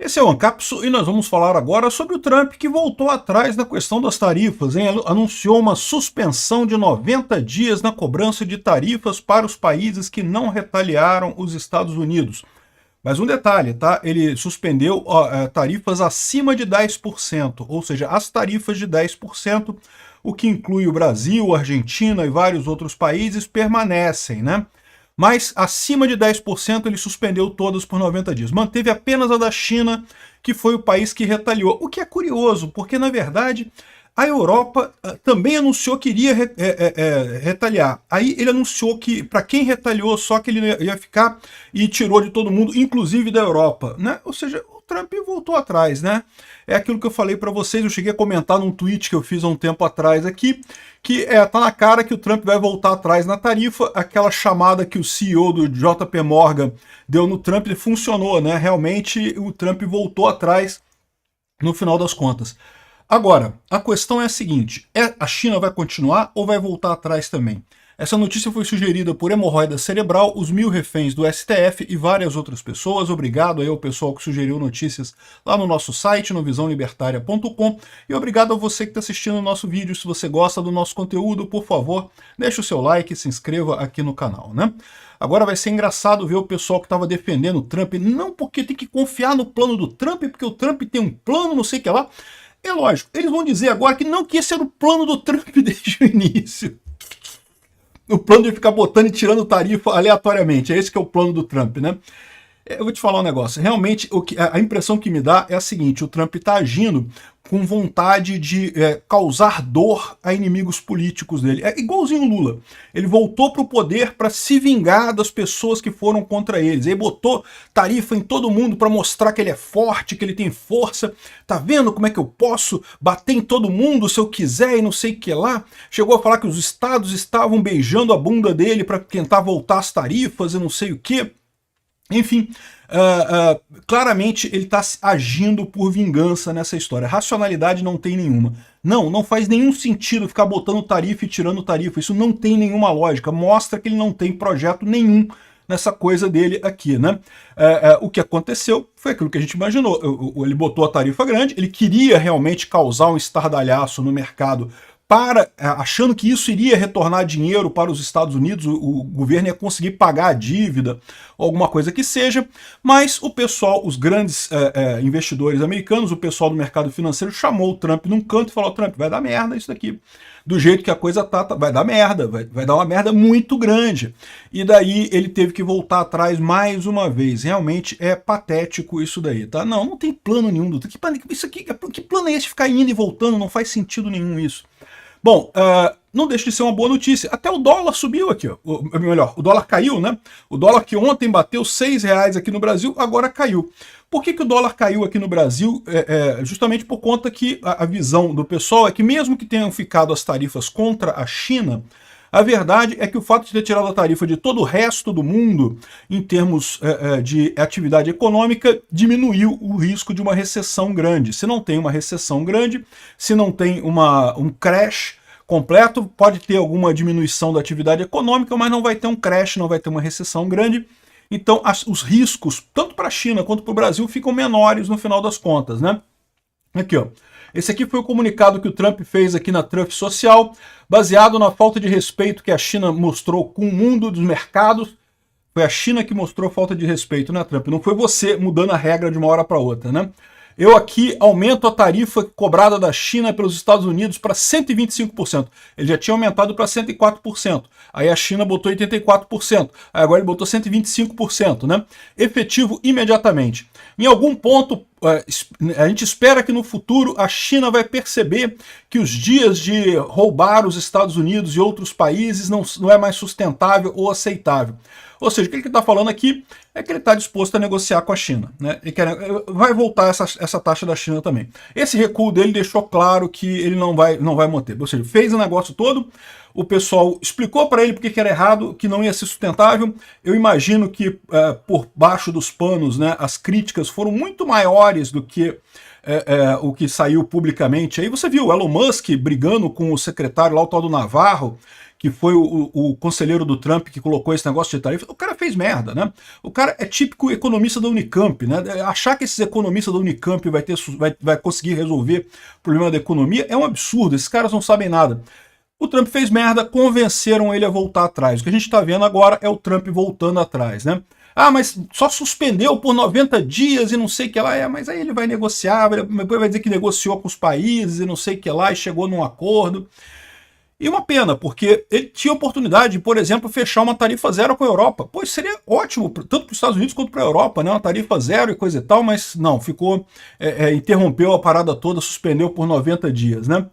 Esse é o Ancapso e nós vamos falar agora sobre o Trump que voltou atrás na questão das tarifas, hein? Anunciou uma suspensão de 90 dias na cobrança de tarifas para os países que não retaliaram os Estados Unidos. Mas um detalhe, tá? Ele suspendeu tarifas acima de 10%, ou seja, as tarifas de 10%, o que inclui o Brasil, a Argentina e vários outros países, permanecem, né? Mas acima de 10% ele suspendeu todas por 90 dias. Manteve apenas a da China, que foi o país que retaliou. O que é curioso, porque na verdade a Europa também anunciou que iria retaliar. Aí ele anunciou que para quem retaliou só que ele ia ficar e tirou de todo mundo, inclusive da Europa, né? Ou seja, o Trump voltou atrás, né? É aquilo que eu falei para vocês, eu cheguei a comentar num tweet que eu fiz há um tempo atrás aqui, que tá na cara que o Trump vai voltar atrás na tarifa. Aquela chamada que o CEO do JP Morgan deu no Trump funcionou, né? Realmente o Trump voltou atrás no final das contas. Agora, a questão é a seguinte, a China vai continuar ou vai voltar atrás também? Essa notícia foi sugerida por Hemorroida Cerebral, os 1000 reféns do STF e várias outras pessoas. Obrigado aí ao pessoal que sugeriu notícias lá no nosso site, no visãolibertaria.com. E obrigado a você que está assistindo o nosso vídeo. Se você gosta do nosso conteúdo, por favor, deixe o seu like e se inscreva aqui no canal, né? Agora vai ser engraçado ver o pessoal que estava defendendo o Trump, não porque tem que confiar no plano do Trump, porque o Trump tem um plano, não sei o que lá. É lógico, eles vão dizer agora que não, que esse era o plano do Trump desde o início. O plano de ficar botando e tirando tarifa aleatoriamente. É esse que é o plano do Trump, né? Eu vou te falar um negócio. Realmente, a impressão que me dá é a seguinte: o Trump está agindo com vontade de causar dor a inimigos políticos dele. É igualzinho o Lula. Ele voltou para o poder para se vingar das pessoas que foram contra eles. Ele botou tarifa em todo mundo para mostrar que ele é forte, que ele tem força. Tá vendo como é que eu posso bater em todo mundo se eu quiser e não sei o que lá? Chegou a falar que os estados estavam beijando a bunda dele para tentar voltar as tarifas e não sei o que. Enfim, claramente ele está agindo por vingança nessa história. Racionalidade não tem nenhuma. Não faz nenhum sentido ficar botando tarifa e tirando tarifa. Isso não tem nenhuma lógica. Mostra que ele não tem projeto nenhum nessa coisa dele aqui, né? O que aconteceu foi aquilo que a gente imaginou. Ele botou a tarifa grande, ele queria realmente causar um estardalhaço no mercado, achando que isso iria retornar dinheiro para os Estados Unidos, o governo ia conseguir pagar a dívida, ou alguma coisa que seja, mas o pessoal, os grandes investidores americanos, o pessoal do mercado financeiro chamou o Trump num canto e falou: Trump, vai dar merda isso daqui. Do jeito que a coisa tá vai dar merda, vai dar uma merda muito grande. E daí ele teve que voltar atrás mais uma vez. Realmente é patético isso daí, tá? Não tem plano nenhum. Que plano é esse de ficar indo e voltando? Não faz sentido nenhum isso. Bom, não deixa de ser uma boa notícia. Até o dólar subiu aqui, ó. Melhor, o dólar caiu, né? O dólar que ontem bateu R$6 aqui no Brasil, agora caiu. Por que o dólar caiu aqui no Brasil? Justamente por conta que a visão do pessoal é que mesmo que tenham ficado as tarifas contra a China, a verdade é que o fato de ter tirado a tarifa de todo o resto do mundo, em termos de atividade econômica, diminuiu o risco de uma recessão grande. Se não tem uma recessão grande, se não tem um crash completo, pode ter alguma diminuição da atividade econômica, mas não vai ter um crash, não vai ter uma recessão grande. Então os riscos, tanto para a China quanto para o Brasil, ficam menores no final das contas, né? Aqui, ó. Esse aqui foi o comunicado que o Trump fez aqui na Truth Social, baseado na falta de respeito que a China mostrou com o mundo dos mercados. Foi a China que mostrou falta de respeito, né, Trump? Não foi você mudando a regra de uma hora para outra, né? Eu aqui aumento a tarifa cobrada da China pelos Estados Unidos para 125%. Ele já tinha aumentado para 104%. Aí a China botou 84%. Aí agora ele botou 125%, né? Efetivo imediatamente. Em algum ponto, a gente espera que no futuro a China vai perceber que os dias de roubar os Estados Unidos e outros países não é mais sustentável ou aceitável. Ou seja, o que ele está falando aqui é que ele está disposto a negociar com a China, né? E vai voltar essa taxa da China também. Esse recuo dele deixou claro que ele não vai manter. Ou seja, fez o negócio todo, o pessoal explicou para ele porque que era errado, que não ia ser sustentável. Eu imagino que por baixo dos panos, né, as críticas foram muito maiores do que o que saiu publicamente. Aí você viu o Elon Musk brigando com o secretário lá, o tal do Navarro, que foi o conselheiro do Trump que colocou esse negócio de tarifa, o cara fez merda, né? O cara é típico economista da Unicamp, né? Achar que esses economistas da Unicamp vai conseguir resolver o problema da economia é um absurdo, esses caras não sabem nada. O Trump fez merda, convenceram ele a voltar atrás. O que a gente está vendo agora é o Trump voltando atrás, né? Ah, mas só suspendeu por 90 dias e não sei o que lá. Mas aí ele vai negociar, depois vai dizer que negociou com os países e não sei o que lá e chegou num acordo. E uma pena, porque ele tinha oportunidade de, por exemplo, fechar uma tarifa zero com a Europa. Pois seria ótimo, tanto para os Estados Unidos quanto para a Europa, né? Uma tarifa zero e coisa e tal, mas não, ficou, interrompeu a parada toda, suspendeu por 90 dias, né?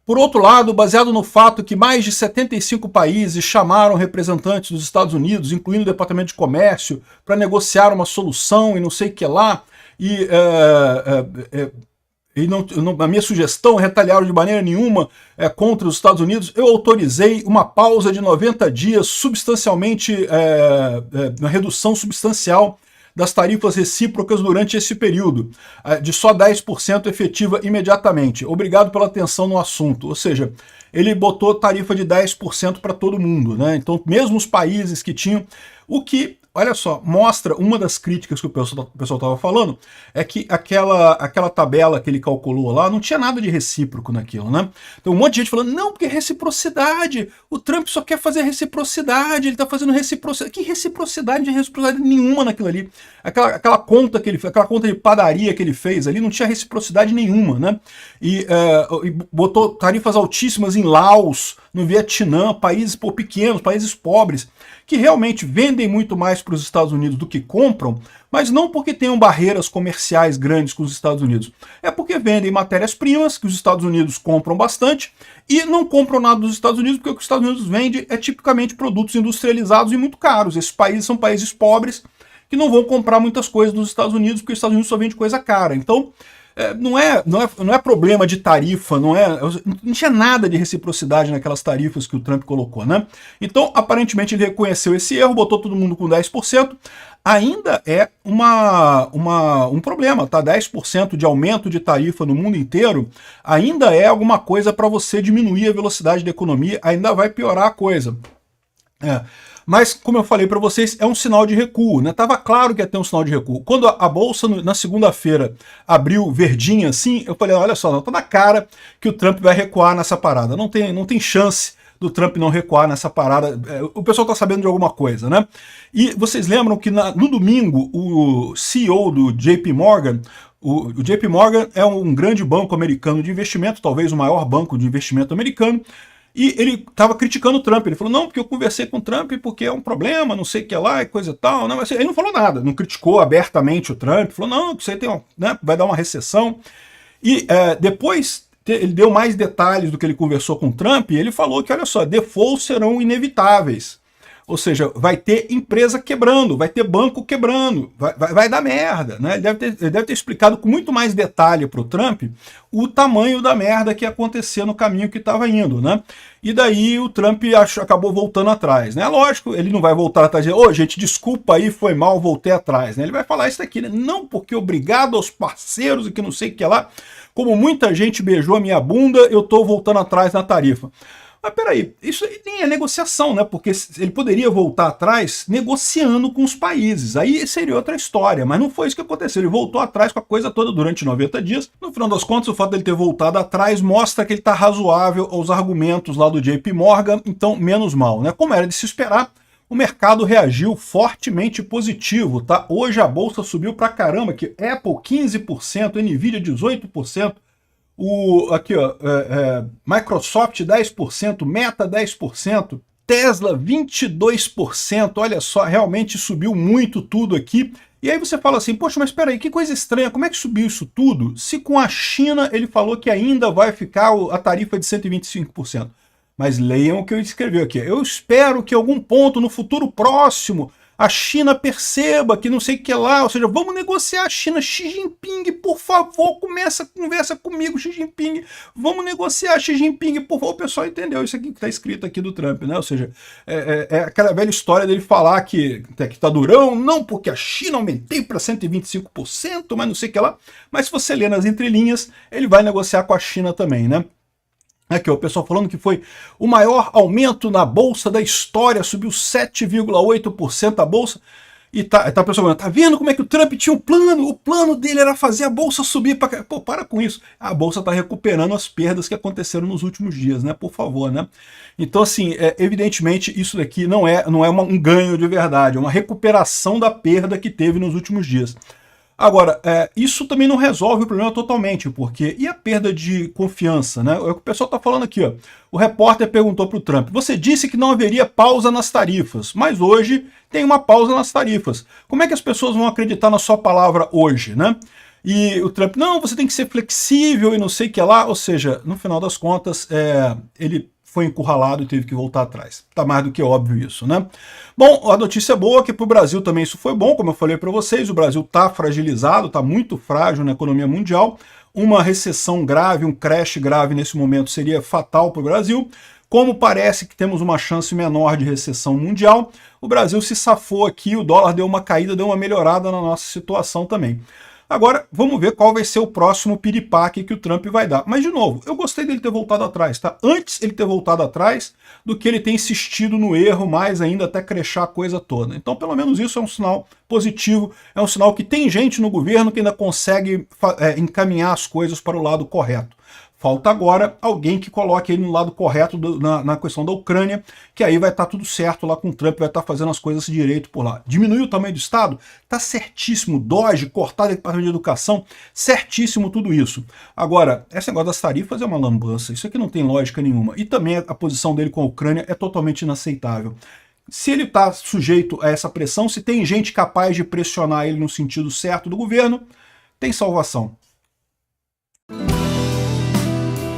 Por outro lado, baseado no fato que mais de 75 países chamaram representantes dos Estados Unidos, incluindo o Departamento de Comércio, para negociar uma solução e não sei o que lá, e a minha sugestão retaliaram de maneira nenhuma contra os Estados Unidos, eu autorizei uma pausa de 90 dias, substancialmente, uma redução substancial das tarifas recíprocas durante esse período, de só 10% efetiva imediatamente. Obrigado pela atenção no assunto. Ou seja, ele botou tarifa de 10% para todo mundo, né? Então, mesmo os países que tinham, o que, olha só, mostra uma das críticas que o pessoal estava falando, é que aquela tabela que ele calculou lá não tinha nada de recíproco naquilo, né? Então um monte de gente falando, não, porque reciprocidade, o Trump só quer fazer reciprocidade, ele está fazendo reciprocidade. Que reciprocidade? Não tinha reciprocidade nenhuma naquilo ali. Aquela conta que ele fez, aquela conta de padaria que ele fez ali, não tinha reciprocidade nenhuma, né? E botou tarifas altíssimas em Laos, no Vietnã, países pequenos, países pobres, que realmente vendem muito mais para os Estados Unidos do que compram, mas não porque tenham barreiras comerciais grandes com os Estados Unidos. É porque vendem matérias-primas que os Estados Unidos compram bastante e não compram nada dos Estados Unidos, porque o que os Estados Unidos vende é tipicamente produtos industrializados e muito caros. Esses países são países pobres que não vão comprar muitas coisas dos Estados Unidos, porque os Estados Unidos só vende coisa cara. Então, não é problema de tarifa, não tinha nada de reciprocidade naquelas tarifas que o Trump colocou, né? Então, aparentemente, ele reconheceu esse erro, botou todo mundo com 10%, ainda é um problema, tá? 10% de aumento de tarifa no mundo inteiro ainda é alguma coisa para você diminuir a velocidade da economia, ainda vai piorar a coisa. Mas, como eu falei para vocês, é um sinal de recuo, né? Tava claro que ia ter um sinal de recuo. Quando a bolsa, na segunda-feira, abriu verdinha assim, eu falei, olha só, não, tá na cara que o Trump vai recuar nessa parada. Não tem chance do Trump não recuar nessa parada. O pessoal tá sabendo de alguma coisa, né? E vocês lembram que no domingo, o CEO do JP Morgan, o JP Morgan é um grande banco americano de investimento, talvez o maior banco de investimento americano, e ele estava criticando o Trump. Ele falou, não, porque eu conversei com o Trump porque é um problema, não sei o que lá e coisa e tal. Não, ele não falou nada, não criticou abertamente o Trump, falou, não, que isso aí vai dar uma recessão. E depois ele deu mais detalhes do que ele conversou com o Trump, e ele falou que, olha só, defaults serão inevitáveis. Ou seja, vai ter empresa quebrando, vai ter banco quebrando, vai dar merda, né? Ele deve ter explicado com muito mais detalhe para o Trump o tamanho da merda que ia acontecer no caminho que estava indo, né? E daí o Trump acabou voltando atrás, né? Lógico, ele não vai voltar atrás e dizer, ô, gente, desculpa aí, foi mal, voltei atrás, né? Ele vai falar isso aqui, né? Não, porque obrigado aos parceiros e que não sei o que lá, como muita gente beijou a minha bunda, eu tô voltando atrás na tarifa. Mas peraí, isso nem é negociação, né? Porque ele poderia voltar atrás negociando com os países. Aí seria outra história, mas não foi isso que aconteceu. Ele voltou atrás com a coisa toda durante 90 dias. No final das contas, o fato dele ter voltado atrás mostra que ele está razoável aos argumentos lá do JP Morgan, então menos mal, né? Como era de se esperar, o mercado reagiu fortemente positivo, tá? Hoje a bolsa subiu pra caramba, que Apple 15%, Nvidia 18%, aqui, ó, Microsoft 10%, Meta 10%, Tesla 22%, olha só, realmente subiu muito tudo aqui. E aí você fala assim, poxa, mas espera aí, que coisa estranha, como é que subiu isso tudo? Se com a China ele falou que ainda vai ficar a tarifa de 125%. Mas leiam o que eu escrevi aqui. Eu espero que em algum ponto no futuro próximo a China perceba que não sei o que lá, ou seja, vamos negociar a China. Xi Jinping, por favor, começa a conversa comigo, Xi Jinping, vamos negociar, Xi Jinping, por favor. O pessoal entendeu isso aqui que está escrito aqui do Trump, né? Ou seja, é aquela velha história dele falar que tá durão, não, porque a China aumentei para 125%, mas não sei o que lá. Mas se você ler nas entrelinhas, ele vai negociar com a China também, né? Aqui, ó, o pessoal falando que foi o maior aumento na bolsa da história, subiu 7,8% a bolsa. E tá a pessoa falando, tá vendo como é que o Trump tinha um plano? O plano dele era fazer a bolsa subir para... Pô, para com isso. A bolsa tá recuperando as perdas que aconteceram nos últimos dias, né? Por favor, né? Então, assim, evidentemente, isso daqui não é um ganho de verdade, é uma recuperação da perda que teve nos últimos dias. Agora, isso também não resolve o problema totalmente, porque e a perda de confiança, né? É o que o pessoal está falando aqui, ó. O repórter perguntou para o Trump, você disse que não haveria pausa nas tarifas, mas hoje tem uma pausa nas tarifas. Como é que as pessoas vão acreditar na sua palavra hoje, né? E o Trump, não, você tem que ser flexível e não sei o que lá, ou seja, no final das contas, ele foi encurralado e teve que voltar atrás. Tá mais do que óbvio isso, né? Bom, a notícia boa é que para o Brasil também isso foi bom, como eu falei para vocês, o Brasil está fragilizado, está muito frágil na economia mundial, uma recessão grave, um crash grave nesse momento seria fatal para o Brasil. Como parece que temos uma chance menor de recessão mundial, o Brasil se safou aqui, o dólar deu uma caída, deu uma melhorada na nossa situação também. Agora, vamos ver qual vai ser o próximo piripaque que o Trump vai dar. Mas, de novo, eu gostei dele ter voltado atrás, tá? Antes ele ter voltado atrás do que ele ter insistido no erro mais ainda até crechar a coisa toda. Então, pelo menos isso é um sinal positivo, é um sinal que tem gente no governo que ainda consegue encaminhar as coisas para o lado correto. Falta agora alguém que coloque ele no lado correto na questão da Ucrânia, que aí vai estar tudo certo lá com o Trump, vai estar fazendo as coisas direito por lá. Diminuir o tamanho do Estado? Tá certíssimo. DOGE, cortar o Departamento de Educação, certíssimo tudo isso. Agora, esse negócio das tarifas é uma lambança, isso aqui não tem lógica nenhuma. E também a posição dele com a Ucrânia é totalmente inaceitável. Se ele está sujeito a essa pressão, se tem gente capaz de pressionar ele no sentido certo do governo, tem salvação.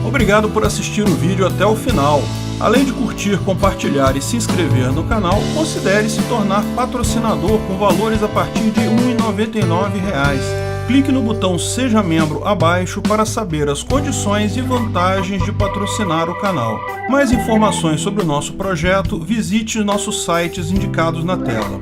Obrigado por assistir o vídeo até o final. Além de curtir, compartilhar e se inscrever no canal, considere se tornar patrocinador com valores a partir de R$ 1,99. Clique no botão Seja Membro abaixo para saber as condições e vantagens de patrocinar o canal. Mais informações sobre o nosso projeto, visite nossos sites indicados na tela.